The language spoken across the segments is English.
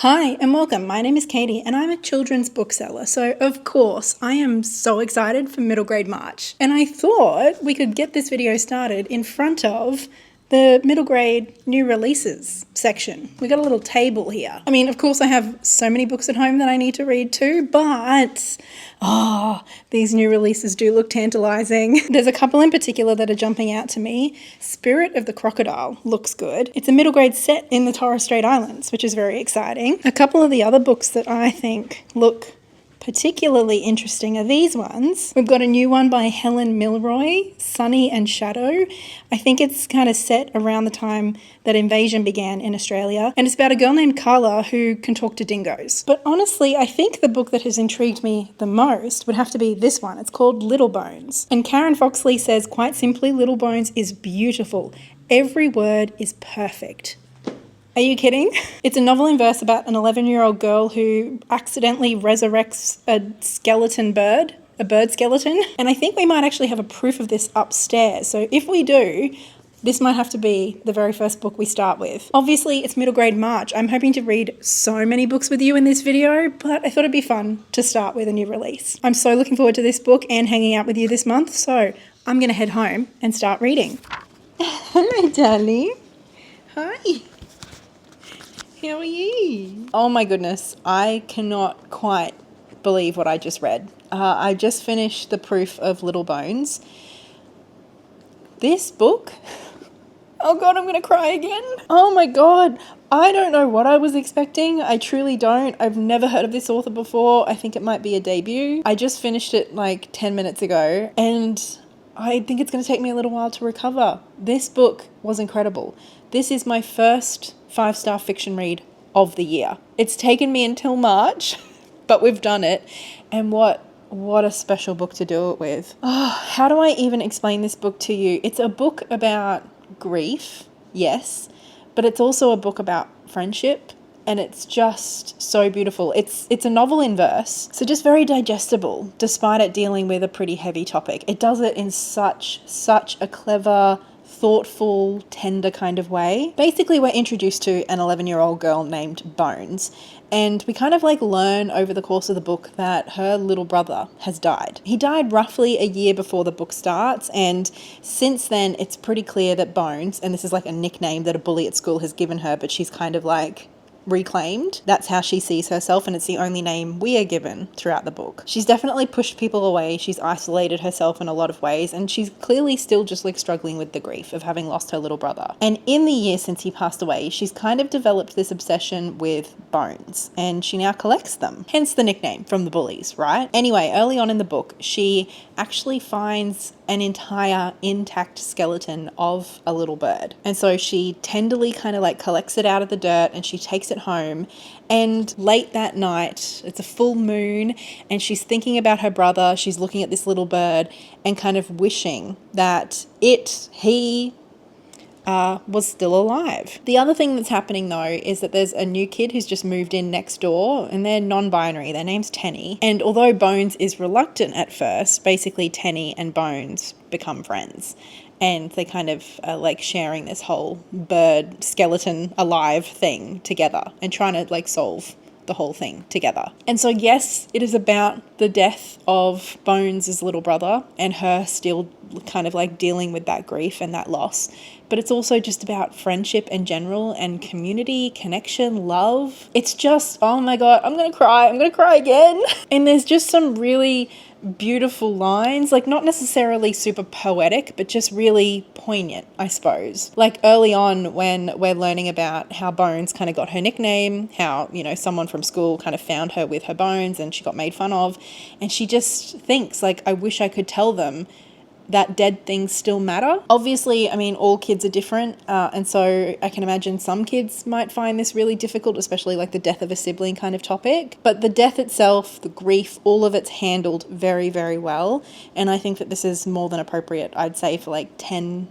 Hi and welcome. My name is Katie and I'm a children's bookseller, so of course I am so excited for middle grade March. And I thought we could get this video started in front of the middle grade new releases section. We got a little table here. I mean, of course I have so many books at home that I need to read too, but these new releases do look tantalizing. There's a couple in particular that are jumping out to me. Spirit of the Crocodile looks good. It's a middle grade set in the Torres Strait Islands, which is very exciting. A couple of the other books that I think look particularly interesting are these ones. We've got a new one by Helen Milroy, Sunny and Shadow. I think it's kind of set around the time that invasion began in Australia, and it's about a girl named Carla who can talk to dingoes. But honestly, I think the book that has intrigued me the most would have to be this one. It's called Little Bones. And Karen Foxley says, quite simply, Little Bones is beautiful. Every word is perfect. Are you kidding? It's a novel in verse about an 11-year-old girl who accidentally resurrects a skeleton bird, a bird skeleton. And I think we might actually have a proof of this upstairs. So if we do, this might have to be the very first book we start with. Obviously, it's middle grade March. I'm hoping to read so many books with you in this video, but I thought it'd be fun to start with a new release. I'm so looking forward to this book and hanging out with you this month. So I'm going to head home and start reading. Hello, darling. Hi. How are you? Oh my goodness, I cannot quite believe what I just read. I just finished the proof of Little Bones. This book, oh God, I'm gonna cry again. Oh my God, I don't know what I was expecting. I truly don't. I've never heard of this author before. I think it might be a debut. I just finished it like 10 minutes ago and I think it's gonna take me a little while to recover. This book was incredible. This is my first 5-star fiction read of the year. It's taken me until March, but we've done it. And what a special book to do it with. How do I even explain this book to you? It's a book about grief, yes, but it's also a book about friendship. And it's just so beautiful. It's a novel in verse, so just very digestible, despite it dealing with a pretty heavy topic. It does it in such a clever, thoughtful, tender kind of way. Basically, we're introduced to an 11-year-old girl named Bones, and we kind of like learn over the course of the book that her little brother has died. He died roughly a year before the book starts, and since then it's pretty clear that Bones, and this is like a nickname that a bully at school has given her, but she's kind of like reclaimed. That's how she sees herself, and it's the only name we are given throughout the book. She's definitely pushed people away. She's isolated herself in a lot of ways, and she's clearly still just like struggling with the grief of having lost her little brother. And in the year since he passed away, she's kind of developed this obsession with bones, and she now collects them. Hence the nickname from the bullies, right? Anyway, early on in the book, she actually finds an entire intact skeleton of a little bird. And so she tenderly kind of like collects it out of the dirt and she takes it home. And late that night, it's a full moon, and she's thinking about her brother. She's looking at this little bird and kind of wishing that he was still alive. The other thing that's happening though is that there's a new kid who's just moved in next door, and they're non-binary. Their name's Tenny. And although Bones is reluctant at first, basically Tenny and Bones become friends. And they kind of are like sharing this whole bird skeleton alive thing together and trying to like solve the whole thing together. And so yes, it is about the death of Bones' little brother and her still kind of like dealing with that grief and that loss. But it's also just about friendship in general and community, connection, love. It's just, oh my God, I'm gonna cry again. And there's just some really beautiful lines, like not necessarily super poetic, but just really poignant, I suppose. Like early on when we're learning about how Bones kind of got her nickname, how, you know, someone from school kind of found her with her bones and she got made fun of. And she just thinks like, I wish I could tell them that dead things still matter. Obviously, I mean, all kids are different. And so I can imagine some kids might find this really difficult, especially like the death of a sibling kind of topic. But the death itself, the grief, all of it's handled very, very well. And I think that this is more than appropriate, I'd say, for like 10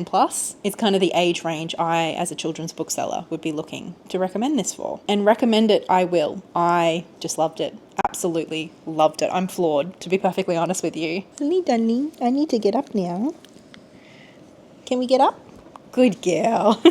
plus. It's kind of the age range I, as a children's bookseller, would be looking to recommend this for. And recommend it, I will. I just loved it. Absolutely loved it. I'm floored, to be perfectly honest with you. Honey, darling, I need to get up now. Can we get up? Good girl.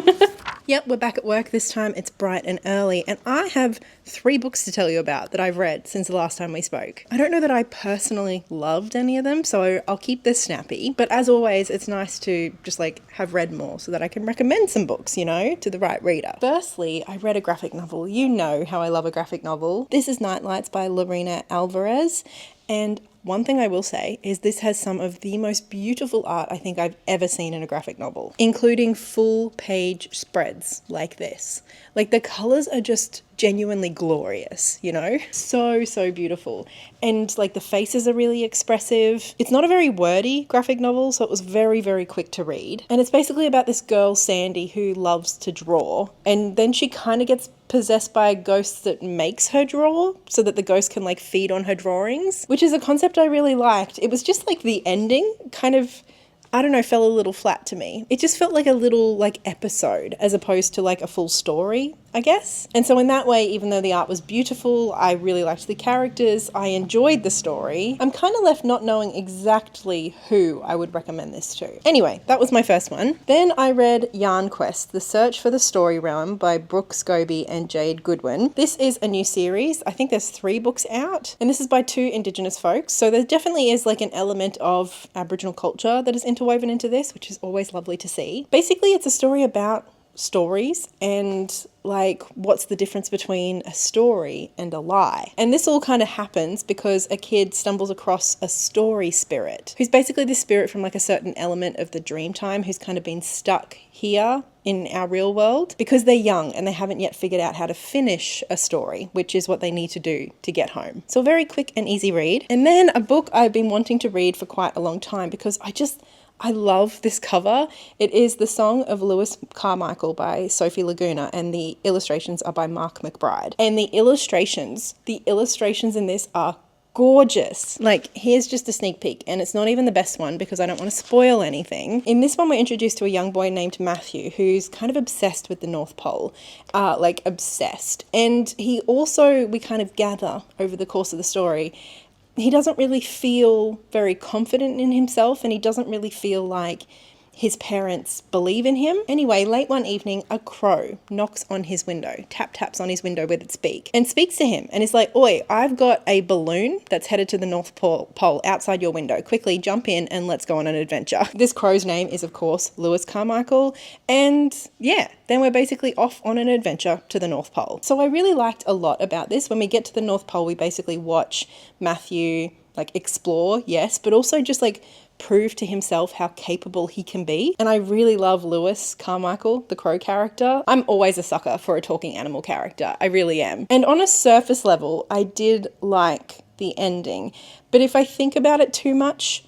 Yep, we're back at work this time. It's bright and early, and I have 3 books to tell you about that I've read since the last time we spoke. I don't know that I personally loved any of them, so I'll keep this snappy. But as always, it's nice to just have read more so that I can recommend some books, to the right reader. Firstly, I read a graphic novel. You know how I love a graphic novel. This is Nightlights by Lorena Alvarez, and one thing I will say is this has some of the most beautiful art I think I've ever seen in a graphic novel, including full page spreads like this. The colours are just genuinely glorious, So beautiful. And the faces are really expressive. It's not a very wordy graphic novel, so it was very, very quick to read. And it's basically about this girl, Sandy, who loves to draw. And then she kind of gets possessed by a ghost that makes her draw so that the ghost can feed on her drawings, which is a concept I really liked. It was just the ending kind of, I don't know, fell a little flat to me. It just felt like a little episode as opposed to a full story, I guess. And so in that way, even though the art was beautiful, I really liked the characters, I enjoyed the story, I'm kind of left not knowing exactly who I would recommend this to. Anyway, that was my first one. Then I read Yarn Quest, The Search for the Story Realm by Brooke Scobie and Jade Goodwin. This is a new series. I think there's 3 books out, and this is by 2 Indigenous folks. So there definitely is an element of Aboriginal culture that is interwoven into this, which is always lovely to see. Basically, it's a story about stories and what's the difference between a story and a lie. And this all kind of happens because a kid stumbles across a story spirit, who's basically the spirit from a certain element of the dream time, who's kind of been stuck here in our real world because they're young and they haven't yet figured out how to finish a story, which is what they need to do to get home. So a very quick and easy read. And then a book I've been wanting to read for quite a long time because I love this cover. It is The Song of Lewis Carmichael by Sophie Laguna, and the illustrations are by Mark McBride. And the illustrations in this are gorgeous. Here's just a sneak peek, and it's not even the best one because I don't want to spoil anything. In this one, we're introduced to a young boy named Matthew who's kind of obsessed with the North Pole, obsessed. And he also, we kind of gather over the course of the story, he doesn't really feel very confident in himself, and he doesn't really feel like his parents believe in him. Anyway, late one evening, a crow knocks on his window, taps on his window with its beak, and speaks to him and is like, "Oi, I've got a balloon that's headed to the North Pole outside your window. Quickly jump in and let's go on an adventure." This crow's name is, of course, Lewis Carmichael, and yeah, then we're basically off on an adventure to the North Pole. So I really liked a lot about this. When we get to the North Pole, we basically watch Matthew explore, yes, but also just prove to himself how capable he can be. And I really love Lewis Carmichael, the crow character. I'm always a sucker for a talking animal character. I really am. And on a surface level, I did like the ending. But if I think about it too much,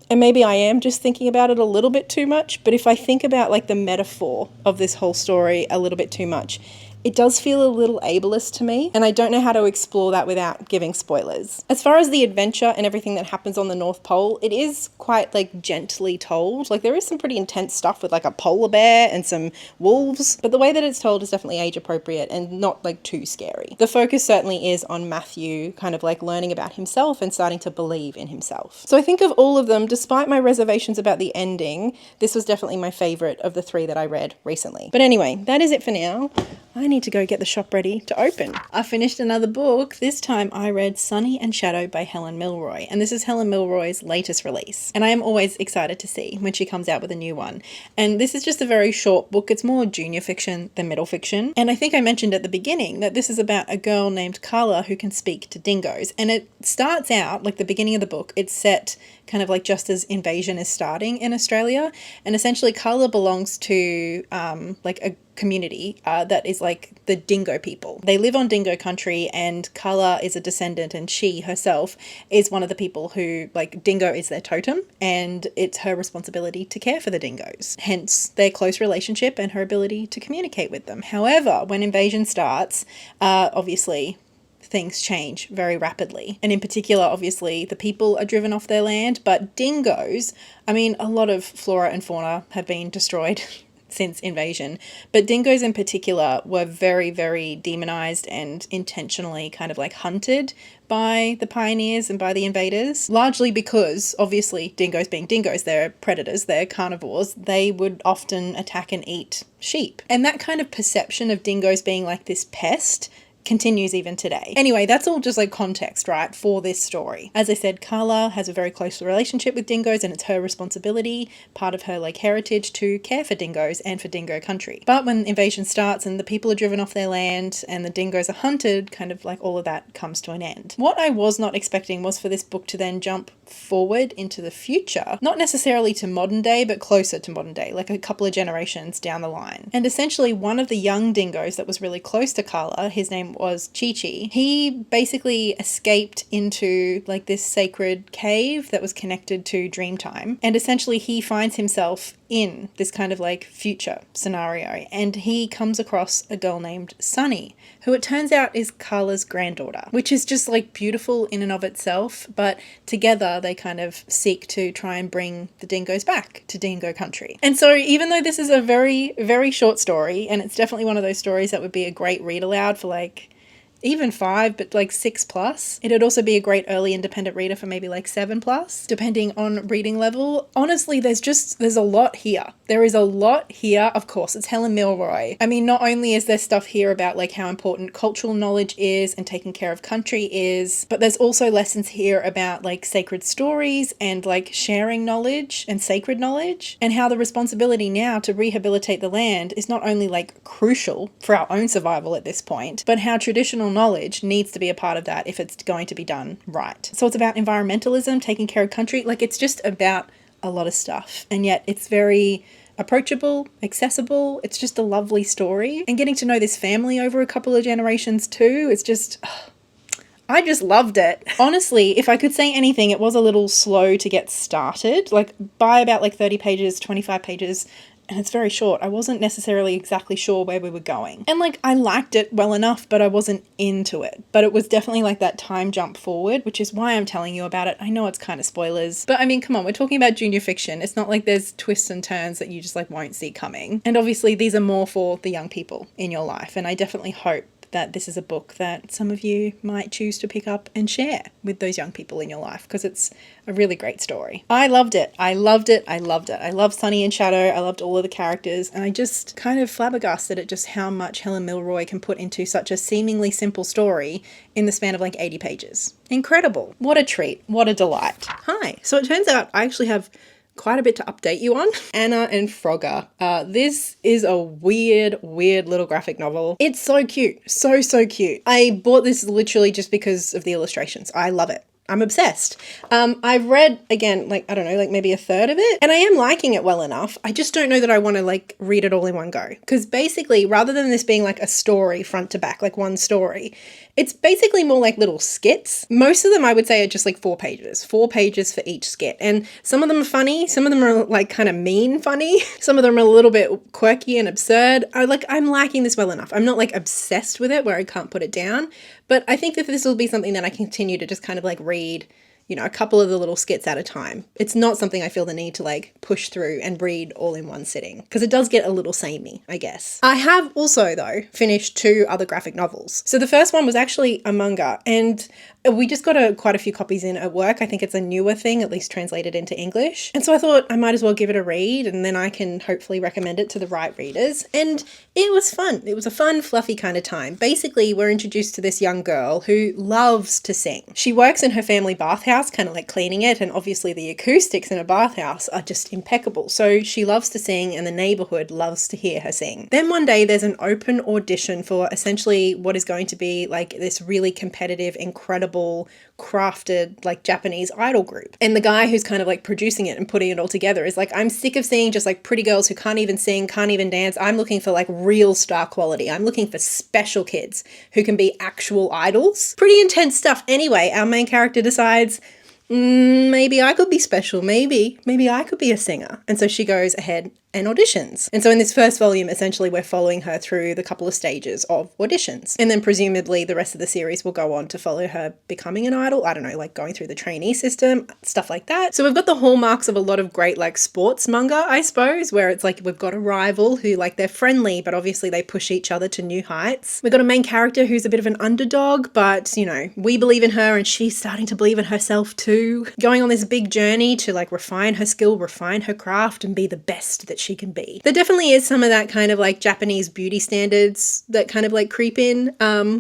and maybe I am just thinking about it a little bit too much, but if I think about the metaphor of this whole story a little bit too much, it does feel a little ableist to me, and I don't know how to explore that without giving spoilers. As far as the adventure and everything that happens on the North Pole, it is quite gently told. There is some pretty intense stuff with a polar bear and some wolves, but the way that it's told is definitely age appropriate and not too scary. The focus certainly is on Matthew kind of learning about himself and starting to believe in himself. So I think of all of them, despite my reservations about the ending, this was definitely my favorite of the 3 that I read recently. But anyway, that is it for now. I need to go get the shop ready to open. I finished another book. This time I read Sunny and Shadow by Helen Milroy, and this is Helen Milroy's latest release. And I am always excited to see when she comes out with a new one. And this is just a very short book. It's more junior fiction than middle fiction. And I think I mentioned at the beginning that this is about a girl named Carla who can speak to dingoes. And it starts out, the beginning of the book, it's set kind of just as invasion is starting in Australia. And essentially Carla belongs to a community that is the dingo people. They live on dingo country, and Carla is a descendant, and she herself is one of the people who dingo is their totem, and it's her responsibility to care for the dingoes. Hence their close relationship and her ability to communicate with them. However, when invasion starts, obviously things change very rapidly. And in particular, obviously, the people are driven off their land, but dingoes, a lot of flora and fauna have been destroyed since invasion. But dingoes in particular were very, very demonized and intentionally kind of like hunted by the pioneers and by the invaders, largely because obviously dingoes being dingoes, they're predators, they're carnivores, they would often attack and eat sheep. And that kind of perception of dingoes being like this pest continues even today. Anyway, that's all just like context, right, for this story. As I said, Carla has a very close relationship with dingoes, and it's her responsibility, part of her like heritage, to care for dingoes and for dingo country. But when invasion starts and the people are driven off their land and the dingoes are hunted, kind of like all of that comes to an end. What I was not expecting was for this book to then jump forward into the future, not necessarily to modern day, but closer to modern day, like a couple of generations down the line. And essentially one of the young dingoes that was really close to Carla, his name was Chi-Chi, he basically escaped into like this sacred cave that was connected to Dreamtime. And essentially he finds himself in this kind of like future scenario, and he comes across a girl named Sunny, who it turns out is Carla's granddaughter, which is just like beautiful in and of itself. But together they kind of seek to try and bring the dingoes back to dingo country. And so even though this is a very, very short story, and it's definitely one of those stories that would be a great read aloud for like even 5, but like 6+. It'd also be a great early independent reader for maybe like 7+, depending on reading level. Honestly, there's a lot here. There is a lot here. Of course, it's Helen Milroy. I mean, not only is there stuff here about like how important cultural knowledge is and taking care of country is, but there's also lessons here about like sacred stories and like sharing knowledge and sacred knowledge, and how the responsibility now to rehabilitate the land is not only like crucial for our own survival at this point, but how traditional knowledge needs to be a part of that if it's going to be done right. So it's about environmentalism, taking care of country, like it's just about a lot of stuff. And yet it's very approachable, accessible. It's just a lovely story. And getting to know this family over a couple of generations too, it's just... I just loved it. Honestly, if I could say anything, it was a little slow to get started. Like by about like 30 pages, 25 pages, and it's very short. I wasn't necessarily exactly sure where we were going. And like, I liked it well enough, but I wasn't into it. But it was definitely like that time jump forward, which is why I'm telling you about it. I know it's kind of spoilers, but I mean, come on, we're talking about junior fiction. It's not like there's twists and turns that you just like won't see coming. And obviously these are more for the young people in your life. And I definitely hope that this is a book that some of you might choose to pick up and share with those young people in your life, because it's a really great story. I loved it. I loved it. I loved it. I loved Sunny and Shadow. I loved all of the characters, and I just kind of flabbergasted at just how much Helen Milroy can put into such a seemingly simple story in the span of like 80 pages. Incredible. What a treat. What a delight. Hi. So it turns out I actually have quite a bit to update you on. Anna and Frogger. This is a weird little graphic novel. It's so cute. So cute. I bought this literally just because of the illustrations. I love it. I'm obsessed. I've read, again, like, I don't know, like maybe a third of it, and I am liking it well enough. I just don't know that I want to like read it all in one go. Because basically, rather than this being like a story front to back, like one story, it's basically more like little skits. Most of them I would say are just like 4 pages. 4 pages for each skit. And some of them are funny. Some of them are like kind of mean funny. Some of them are a little bit quirky and absurd. I'm liking this well enough. I'm not like obsessed with it where I can't put it down. But I think that this will be something that I continue to just kind of like read, you know, a couple of the little skits at a time. It's not something I feel the need to like push through and read all in one sitting, because it does get a little samey, I guess. I have also though finished 2 other graphic novels. So the first one was actually a manga, and we just got quite a few copies in at work. I think it's a newer thing, at least translated into English. And so I thought I might as well give it a read, and then I can hopefully recommend it to the right readers. And it was fun. It was a fun, fluffy kind of time. Basically, we're introduced to this young girl who loves to sing. She works in her family bathhouse, kind of like cleaning it, and obviously the acoustics in a bathhouse are just impeccable. So she loves to sing, and the neighborhood loves to hear her sing. Then one day there's an open audition for essentially what is going to be like this really competitive, incredible, crafted like Japanese idol group. And the guy who's kind of like producing it and putting it all together is like, I'm sick of seeing just like pretty girls who can't even sing, can't even dance. I'm looking for like real star quality. I'm looking for special kids who can be actual idols. Pretty intense stuff. Anyway, our main character decides, maybe I could be special. Maybe I could be a singer. And so she goes ahead and auditions. And so in this first volume, essentially we're following her through the couple of stages of auditions. And then presumably the rest of the series will go on to follow her becoming an idol. I don't know, like going through the trainee system, stuff like that. So we've got the hallmarks of a lot of great like sports manga, I suppose, where it's like we've got a rival who like they're friendly, but obviously they push each other to new heights. We've got a main character who's a bit of an underdog, but you know, we believe in her and she's starting to believe in herself too. Going on this big journey to like refine her skill, refine her craft and be the best that she can be. There definitely is some of that kind of like Japanese beauty standards that kind of like creep in,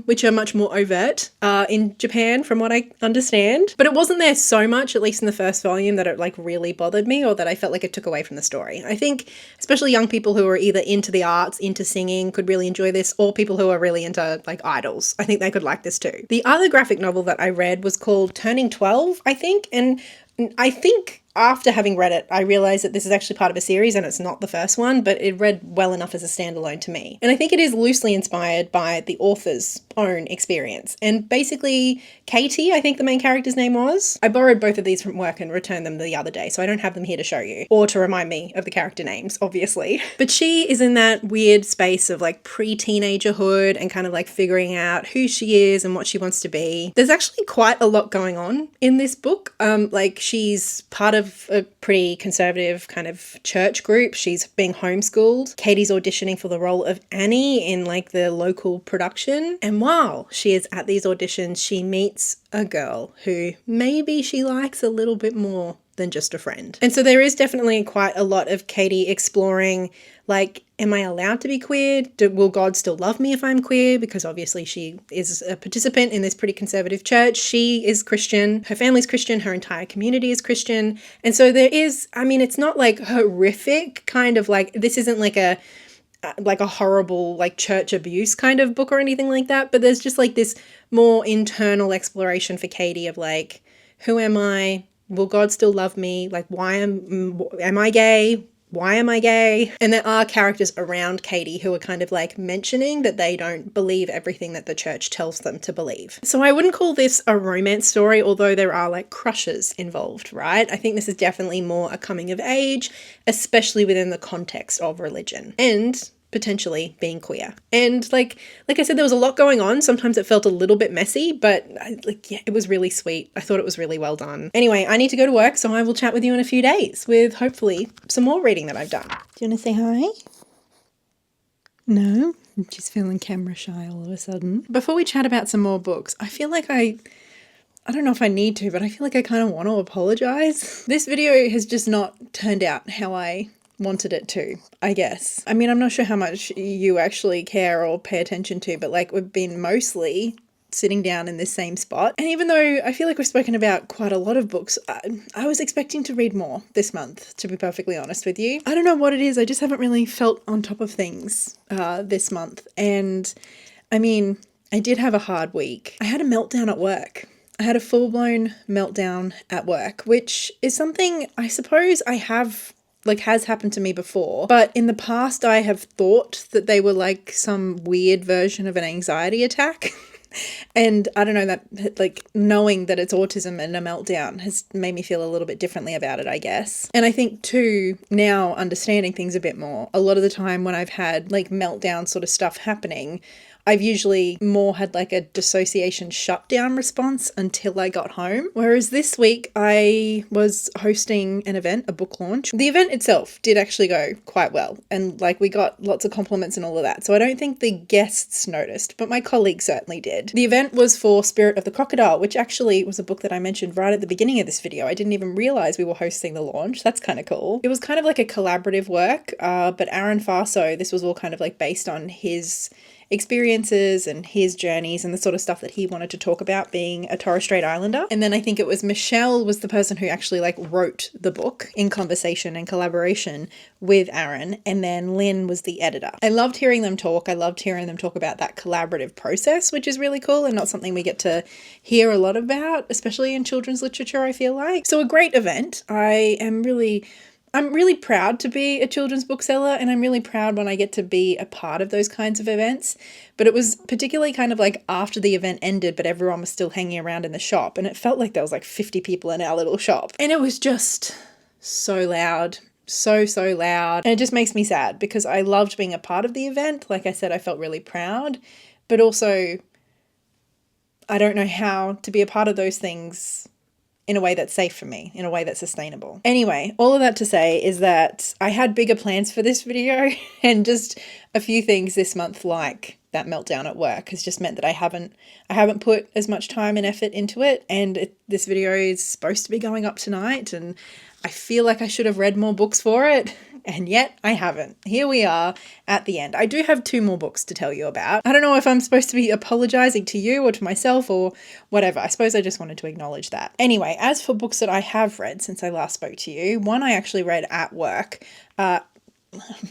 which are much more overt in Japan from what I understand. But it wasn't there so much, at least in the first volume, that it like really bothered me or that I felt like it took away from the story. I think especially young people who are either into the arts, into singing could really enjoy this, or people who are really into like idols. I think they could like this too. The other graphic novel that I read was called Turning 12, I think, and I think after having read it, I realized that this is actually part of a series and it's not the first one, but it read well enough as a standalone to me. And I think it is loosely inspired by the author's own experience. And basically, Katey, I think the main character's name was. I borrowed both of these from work and returned them the other day, so I don't have them here to show you, or to remind me of the character names, obviously. But she is in that weird space of like pre-teenagerhood and kind of like figuring out who she is and what she wants to be. There's actually quite a lot going on in this book. Like she's part of a pretty conservative kind of church group. She's being homeschooled. Katey's auditioning for the role of Annie in like the local production. And while she is at these auditions, she meets a girl who maybe she likes a little bit more than just a friend. And so there is definitely quite a lot of Katey exploring, like, am I allowed to be queer? Will God still love me if I'm queer? Because obviously she is a participant in this pretty conservative church. She is Christian. Her family's Christian. Her entire community is Christian. And so there is, I mean, it's not like horrific kind of like, this isn't like a horrible like church abuse kind of book or anything like that. But there's just like this more internal exploration for Katey of like, who am I? Will God still love me? Like, am I gay? Why am I gay? And there are characters around Katey who are kind of like mentioning that they don't believe everything that the church tells them to believe. So I wouldn't call this a romance story, although there are like crushes involved, right? I think this is definitely more a coming of age, especially within the context of religion and potentially being queer. And like I said, there was a lot going on. Sometimes it felt a little bit messy, but yeah, it was really sweet. I thought it was really well done. Anyway, I need to go to work, so I will chat with you in a few days with hopefully some more reading that I've done. Do you want to say hi? No? She's feeling camera shy all of a sudden. Before we chat about some more books, I feel like I don't know if I need to, but I feel like I kind of want to apologize. This video has just not turned out how I wanted it to, I guess. I mean, I'm not sure how much you actually care or pay attention to, but like we've been mostly sitting down in this same spot. And even though I feel like we've spoken about quite a lot of books, I was expecting to read more this month, to be perfectly honest with you. I don't know what it is. I just haven't really felt on top of things this month. And I mean, I did have a hard week. I had a meltdown at work. I had a full-blown meltdown at work, which is something I suppose has happened to me before, but in the past I have thought that they were like some weird version of an anxiety attack. And I don't know, that like knowing that it's autism and a meltdown has made me feel a little bit differently about it, I guess. And I think too, now understanding things a bit more, a lot of the time when I've had like meltdown sort of stuff happening, I've usually more had like a dissociation shutdown response until I got home. Whereas this week I was hosting an event, a book launch. The event itself did actually go quite well. And like we got lots of compliments and all of that. So I don't think the guests noticed, but my colleagues certainly did. The event was for Spirit of the Crocodile, which actually was a book that I mentioned right at the beginning of this video. I didn't even realize we were hosting the launch. That's kind of cool. It was kind of like a collaborative work, but Aaron Farso, this was all kind of like based on his experiences and his journeys and the sort of stuff that he wanted to talk about being a Torres Strait Islander. And then I think it was Michelle was the person who actually like wrote the book in conversation and collaboration with Aaron. And then Lynn was the editor. I loved hearing them talk. I loved hearing them talk about that collaborative process, which is really cool and not something we get to hear a lot about, especially in children's literature, I feel like. So a great event. I'm really proud to be a children's bookseller, and I'm really proud when I get to be a part of those kinds of events. But it was particularly kind of like after the event ended, but everyone was still hanging around in the shop, and it felt like there was like 50 people in our little shop. And it was just so loud so loud. And it just makes me sad because I loved being a part of the event. Like I said, I felt really proud, but also I don't know how to be a part of those things in a way that's safe for me, in a way that's sustainable. Anyway, all of that to say is that I had bigger plans for this video and just a few things this month, like that meltdown at work, has just meant that I haven't put as much time and effort into it. And this video is supposed to be going up tonight, and I feel like I should have read more books for it, and yet I haven't. Here we are at the end. I do have 2 more books to tell you about. I don't know if I'm supposed to be apologizing to you or to myself or whatever. I suppose I just wanted to acknowledge that. Anyway, as for books that I have read since I last spoke to you, one I actually read at work.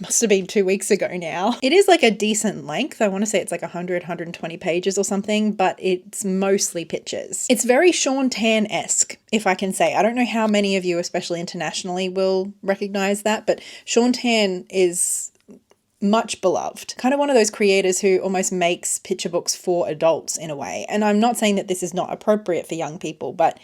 Must have been 2 weeks ago now. It is like a decent length. I want to say it's like 120 pages or something, but it's mostly pictures. It's very Sean Tan-esque, if I can say. I don't know how many of you, especially internationally, will recognize that, but Sean Tan is much beloved. Kind of one of those creators who almost makes picture books for adults in a way. And I'm not saying that this is not appropriate for young people, but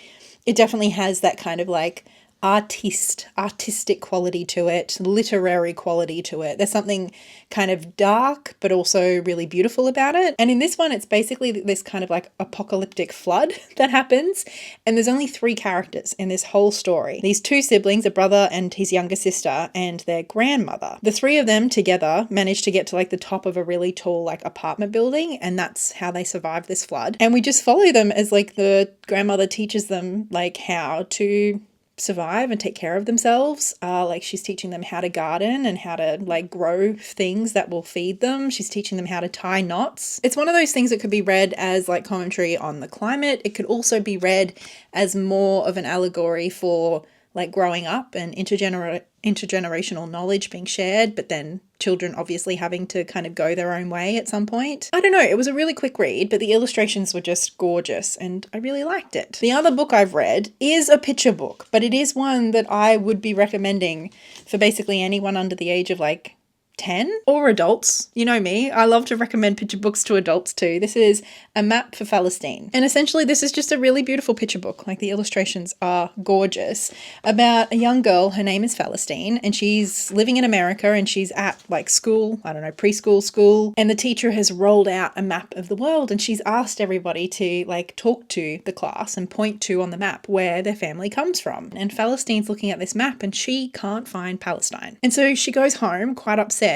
it definitely has that kind of like artistic quality to it, literary quality to it. There's something kind of dark but also really beautiful about it. And in this one, it's basically this kind of like apocalyptic flood that happens, and there's only 3 characters in this whole story. These 2 siblings, a brother and his younger sister, and their grandmother. The 3 of them together manage to get to like the top of a really tall like apartment building, and that's how they survive this flood. And we just follow them as like the grandmother teaches them like how to survive and take care of themselves. Like she's teaching them how to garden and how to like grow things that will feed them. She's teaching them how to tie knots. It's one of those things that could be read as like commentary on the climate. It could also be read as more of an allegory for like growing up and intergenerational knowledge being shared, but then children obviously having to kind of go their own way at some point. I don't know, it was a really quick read, but the illustrations were just gorgeous and I really liked it. The other book I've read is a picture book, but it is one that I would be recommending for basically anyone under the age of like 10 or adults. You know me, I love to recommend picture books to adults too. This is A Map for Palestine. And essentially this is just a really beautiful picture book. Like the illustrations are gorgeous, about a young girl. Her name is Palestine and she's living in America and she's at like school, I don't know, preschool, school. And the teacher has rolled out a map of the world and she's asked everybody to like talk to the class and point to on the map where their family comes from. And Palestine's looking at this map and she can't find Palestine. And so she goes home quite upset.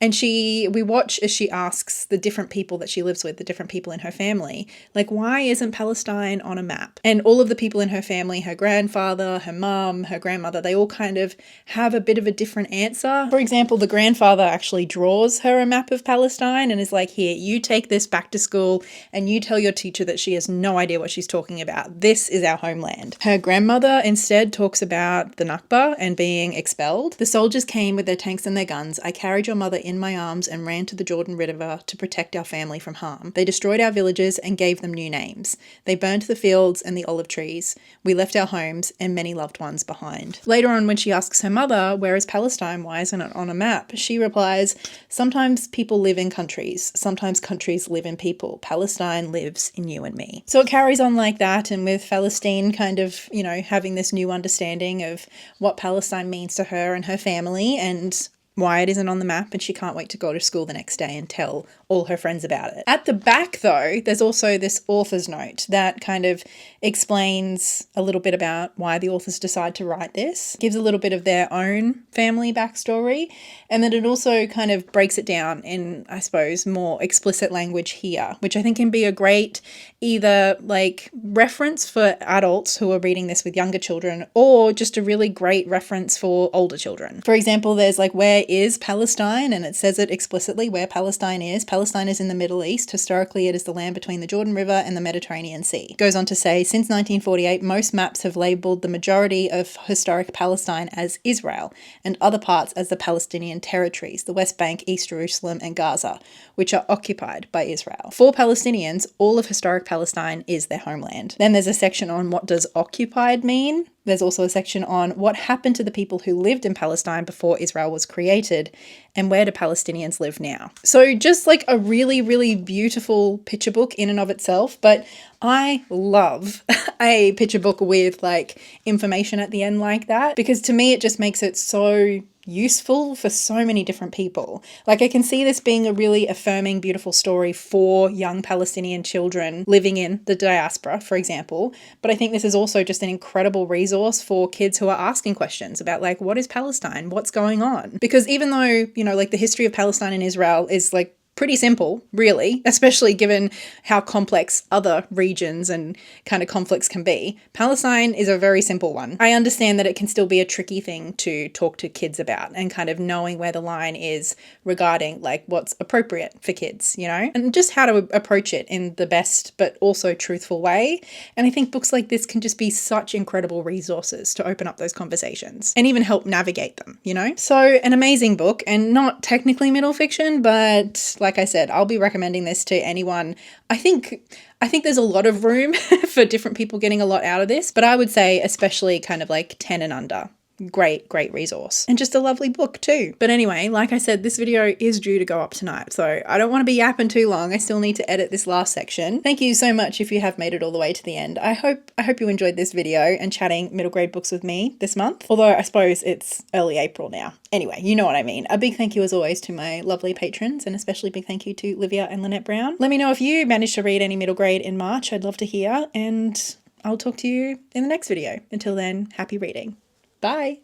And we watch as she asks the different people that she lives with, the different people in her family, like, why isn't Palestine on a map? And all of the people in her family, her grandfather, her mum, her grandmother, they all kind of have a bit of a different answer. For example, the grandfather actually draws her a map of Palestine and is like, here, you take this back to school and you tell your teacher that she has no idea what she's talking about. This is our homeland. Her grandmother instead talks about the Nakba and being expelled. The soldiers came with their tanks and their guns. I carried your mother in my arms and ran to the Jordan River to protect our family from harm. They destroyed our villages and gave them new names. They burnt the fields and the olive trees. We left our homes and many loved ones behind. Later on, when she asks her mother, where is Palestine? Why isn't it on a map? She replies, sometimes people live in countries. Sometimes countries live in people. Palestine lives in you and me. So it carries on like that, and with Palestine kind of, you know, having this new understanding of what Palestine means to her and her family and why it isn't on the map, and she can't wait to go to school the next day and tell all her friends about it. At the back though, there's also this author's note that kind of explains a little bit about why the authors decide to write this, gives a little bit of their own family backstory, and then it also kind of breaks it down in, I suppose, more explicit language here, which I think can be a great either like reference for adults who are reading this with younger children, or just a really great reference for older children. For example, there's like, where is Palestine? And it says it explicitly where Palestine is. Palestine is in the Middle East. Historically, it is the land between the Jordan River and the Mediterranean Sea. It goes on to say, since 1948, most maps have labelled the majority of historic Palestine as Israel and other parts as the Palestinian territories, the West Bank, East Jerusalem and Gaza, which are occupied by Israel. For Palestinians, all of historic Palestine is their homeland. Then there's a section on what does occupied mean, There's also a section on what happened to the people who lived in Palestine before Israel was created and where do Palestinians live now. So just like a really, really beautiful picture book in and of itself, but I love a picture book with like information at the end like that, because to me it just makes it so useful for so many different people. Like I can see this being a really affirming, beautiful story for young Palestinian children living in the diaspora, for example. But I think this is also just an incredible resource for kids who are asking questions about like, what is Palestine? What's going on? Because even though, you know, like the history of Palestine and Israel is like pretty simple, really, especially given how complex other regions and kind of conflicts can be. Palestine is a very simple one. I understand that it can still be a tricky thing to talk to kids about and kind of knowing where the line is regarding like what's appropriate for kids, you know, and just how to approach it in the best but also truthful way. And I think books like this can just be such incredible resources to open up those conversations and even help navigate them, you know? So an amazing book, and not technically middle fiction, but like I said, I'll be recommending this to anyone. I think there's a lot of room for different people getting a lot out of this, but I would say especially kind of like 10 and under. Great resource. And just a lovely book too. But anyway, like I said, this video is due to go up tonight, so I don't want to be yapping too long. I still need to edit this last section. Thank you so much if you have made it all the way to the end. I hope you enjoyed this video and chatting middle grade books with me this month. Although I suppose it's early April now. Anyway, you know what I mean. A big thank you as always to my lovely patrons, and especially big thank you to Livia and Lynette Brown. Let me know if you managed to read any middle grade in March. I'd love to hear, and I'll talk to you in the next video. Until then, happy reading. Bye.